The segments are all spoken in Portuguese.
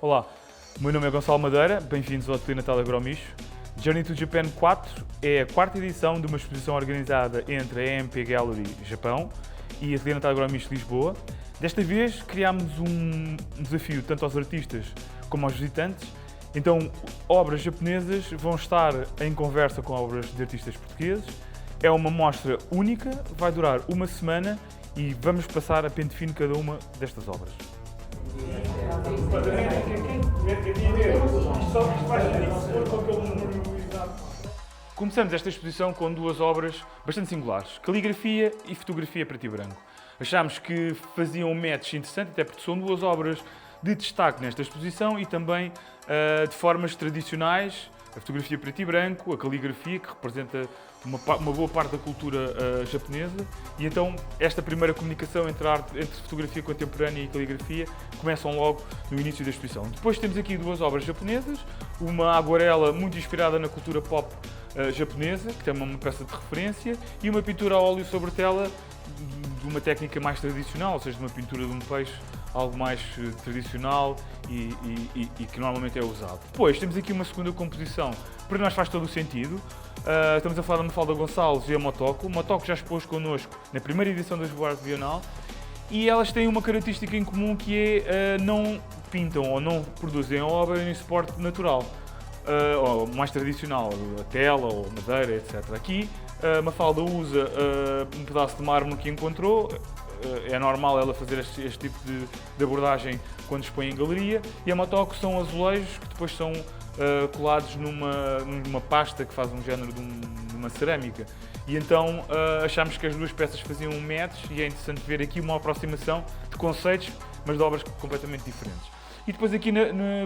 Olá, o meu nome é Gonçalo Madeira, bem-vindos ao Ateliê Natal Agromicho. Journey to Japan 4 é a quarta edição de uma exposição organizada entre a EMP Gallery Japão e a Ateliê Natal Agromicho Lisboa. Desta vez criámos um desafio tanto aos artistas como aos visitantes. Então, obras japonesas vão estar em conversa com obras de artistas portugueses. É uma mostra única, vai durar uma semana e vamos passar a pente fino cada uma destas obras. Começamos esta exposição com duas obras bastante singulares, caligrafia e fotografia preto e branco. Achámos que faziam um match interessante, até porque são duas obras de destaque nesta exposição e também de formas tradicionais, a fotografia preto e branco, a caligrafia, que representa uma boa parte da cultura japonesa, e então esta primeira comunicação entre fotografia contemporânea e caligrafia começam logo no início da exposição. Depois temos aqui duas obras japonesas, uma aguarela muito inspirada na cultura pop japonesa, que tem uma peça de referência, e uma pintura a óleo sobre tela de uma técnica mais tradicional, ou seja, de uma pintura de um peixe, algo mais tradicional e que normalmente é usado. Depois temos aqui uma segunda composição, para nós faz todo o sentido. Estamos a falar da Mafalda Gonçalves e a Motoko. A Motoko já expôs connosco na primeira edição da Lisboa Arte Bienal e elas têm uma característica em comum que é não pintam ou não produzem a obra em suporte natural, ou mais tradicional, a tela ou madeira, etc. Aqui a Mafalda usa um pedaço de mármore que encontrou. É normal ela fazer este tipo de abordagem quando expõe em galeria, e a Motoko são azulejos que depois são colados numa pasta que faz um género de uma cerâmica. E então achámos que as duas peças faziam um match e é interessante ver aqui uma aproximação de conceitos, mas de obras completamente diferentes. E depois aqui,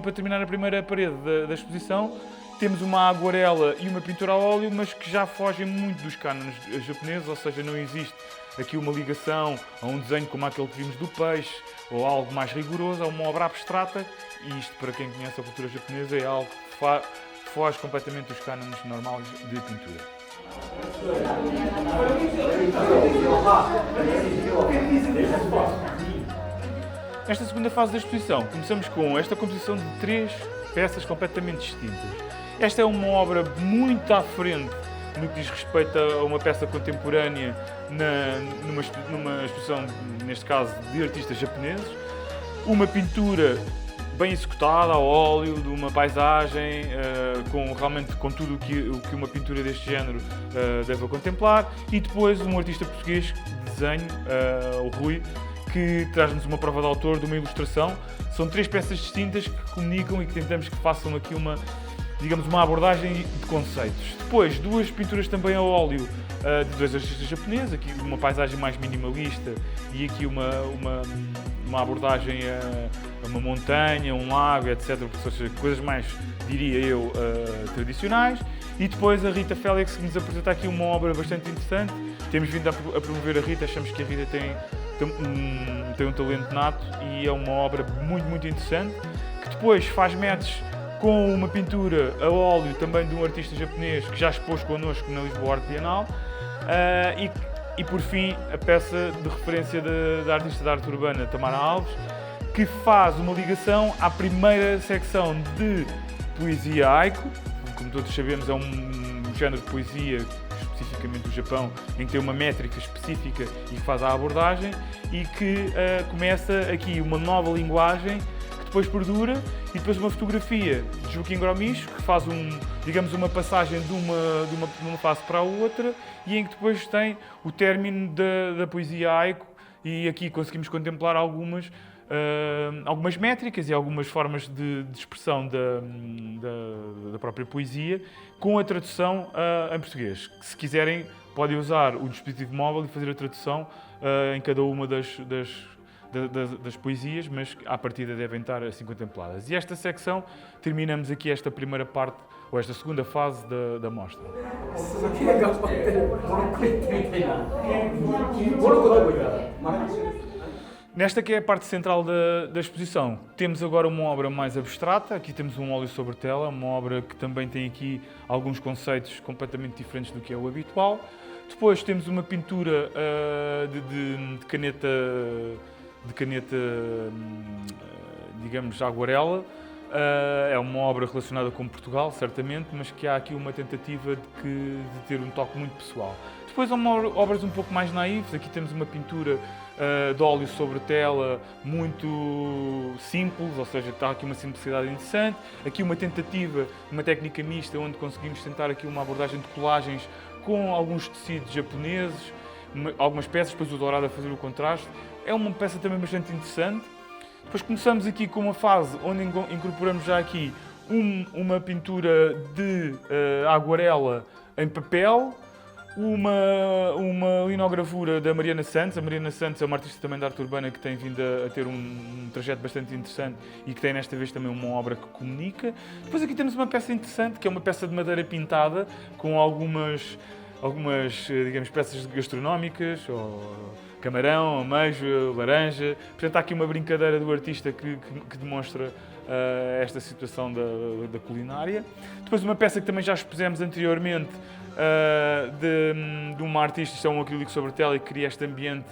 para terminar a primeira parede da exposição, temos uma aguarela e uma pintura a óleo, mas que já fogem muito dos cânones japoneses, ou seja, não existe aqui uma ligação a um desenho como aquele que vimos do peixe, ou algo mais rigoroso, a uma obra abstrata, e isto, para quem conhece a cultura japonesa, é algo que foge completamente dos cânones normais de pintura. Nesta segunda fase da exposição, começamos com esta composição de três peças completamente distintas. Esta é uma obra muito à frente no que diz respeito a uma peça contemporânea numa exposição, neste caso, de artistas japoneses. Uma pintura bem executada, a óleo, de uma paisagem, realmente com tudo o que uma pintura deste género deve contemplar. E depois um artista português de desenho, o Rui, que traz-nos uma prova de autor de uma ilustração. São três peças distintas que comunicam e que tentamos que façam aqui uma abordagem de conceitos. Depois, duas pinturas também a óleo de dois artistas japoneses, aqui uma paisagem mais minimalista e aqui uma abordagem a uma montanha, um lago, etc. Ou seja, coisas mais, diria eu, tradicionais. E depois a Rita Félix, que nos apresenta aqui uma obra bastante interessante. Temos vindo a promover a Rita, achamos que a Rita tem um talento nato e é uma obra muito, muito interessante, que depois faz match com uma pintura a óleo também de um artista japonês que já expôs connosco na Lisboa Arte Bienal, e por fim a peça de referência da artista da arte urbana Tamara Alves, que faz uma ligação à primeira secção de poesia haiku. Como todos sabemos, é um género de poesia, especificamente do Japão, em que tem uma métrica específica e que faz a abordagem, e que começa aqui uma nova linguagem que depois perdura, e depois uma fotografia de Joaquim Gromicho, que faz uma passagem de uma fase para a outra, e em que depois tem o término da poesia haiku, e aqui conseguimos contemplar algumas métricas e algumas formas de expressão da própria poesia, com a tradução em português. Se quiserem, podem usar o dispositivo móvel e fazer a tradução em cada uma das poesias, mas à partida devem estar assim contempladas. E esta secção, terminamos aqui esta primeira parte, ou esta segunda fase da mostra. Nesta que é a parte central da exposição, temos agora uma obra mais abstrata. Aqui temos um óleo sobre tela, uma obra que também tem aqui alguns conceitos completamente diferentes do que é o habitual. Depois temos uma pintura de caneta, digamos, aguarela, É uma obra relacionada com Portugal, certamente, mas que há aqui uma tentativa de ter um toque muito pessoal. Depois há obras um pouco mais naivas. Aqui temos uma pintura de óleo sobre tela muito simples, ou seja, está aqui uma simplicidade interessante. Aqui uma tentativa, uma técnica mista, onde conseguimos tentar aqui uma abordagem de colagens com alguns tecidos japoneses, algumas peças, depois o dourado a fazer o contraste. É uma peça também bastante interessante. Depois começamos aqui com uma fase onde incorporamos já aqui uma pintura de aguarela em papel, uma linogravura da Mariana Santos. A Mariana Santos é uma artista também da arte urbana que tem vindo a ter um trajeto bastante interessante e que tem nesta vez também uma obra que comunica. Depois aqui temos uma peça interessante, que é uma peça de madeira pintada com algumas digamos, peças gastronómicas, ou camarão, ameijo, laranja. Portanto, há aqui uma brincadeira do artista que demonstra esta situação da culinária. Depois uma peça que também já expusemos anteriormente, de uma artista, isto é um acrílico sobre tela, e que cria este ambiente,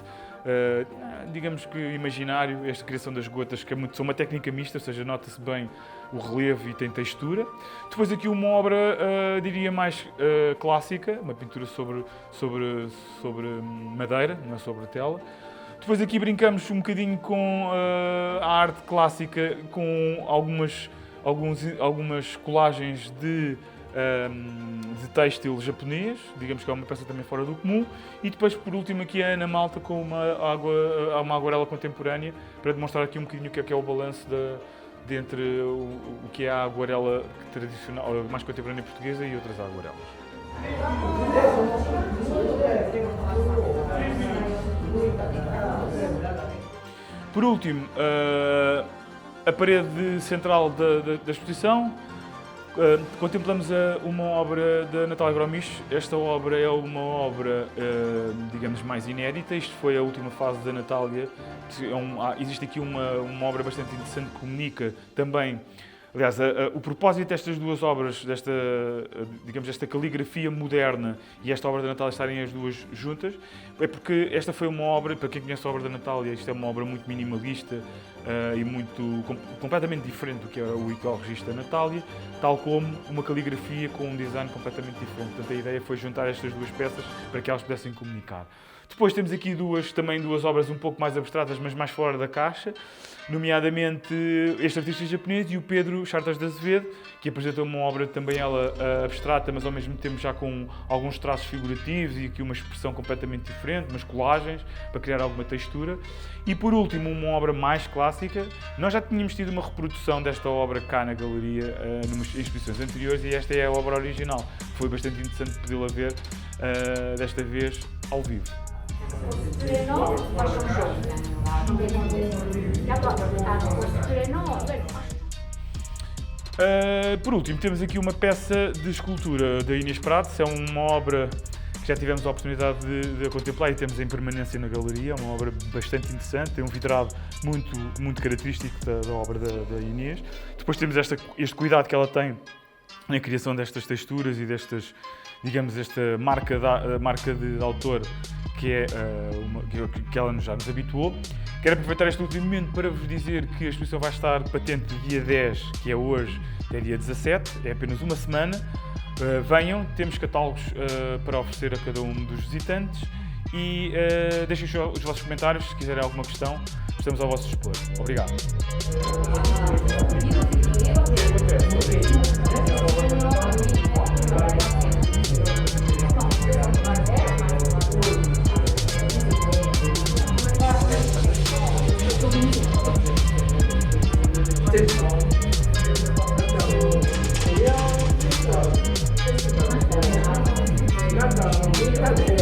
digamos que imaginário, esta criação das gotas, que são uma técnica mista, ou seja, nota-se bem o relevo e tem textura. Depois aqui uma obra, diria mais clássica, uma pintura sobre madeira, não é sobre tela. Depois aqui brincamos um bocadinho com a arte clássica, com algumas colagens de têxtil japonês, digamos que é uma peça também fora do comum. E depois, por último, aqui a Ana Malta com uma aguarela contemporânea, para demonstrar aqui um bocadinho o que é o balanço entre o que é a aguarela tradicional, mais contemporânea portuguesa, e outras aguarelas. Por último, a parede central da exposição, contemplamos uma obra da Natália Gromiche. Esta obra é uma obra, digamos, mais inédita. Isto foi a última fase da Natália. Existe aqui uma obra bastante interessante que comunica também. Aliás, o propósito destas duas obras, desta caligrafia moderna e esta obra da Natália estarem as duas juntas, é porque esta foi uma obra, para quem conhece a obra da Natália, isto é uma obra muito minimalista e completamente diferente do que é o igual registro da Natália, tal como uma caligrafia com um design completamente diferente. Portanto, a ideia foi juntar estas duas peças para que elas pudessem comunicar. Depois temos aqui também duas obras um pouco mais abstratas, mas mais fora da caixa, nomeadamente este artista japonês e o Pedro Chartas de Azevedo, que apresenta uma obra também ela abstrata, mas ao mesmo tempo já com alguns traços figurativos e aqui uma expressão completamente diferente, umas colagens para criar alguma textura. E por último, uma obra mais clássica. Nós já tínhamos tido uma reprodução desta obra cá na galeria, em exposições anteriores, e esta é a obra original. Foi bastante interessante podê-la ver desta vez ao vivo. Por último, temos aqui uma peça de escultura da Inês Prates. É uma obra que já tivemos a oportunidade de contemplar e temos em permanência na galeria. É uma obra bastante interessante, tem um vidrado muito característico da obra da Inês. Depois temos este cuidado que ela tem na criação destas texturas e digamos, esta marca de autor que ela já nos habituou. Quero aproveitar este último momento para vos dizer que a exposição vai estar patente dia 10, que é hoje, até dia 17, é apenas uma semana. Venham, temos catálogos para oferecer a cada um dos visitantes e deixem os vossos comentários se quiserem alguma questão, estamos ao vosso dispor. Obrigado. Obrigado.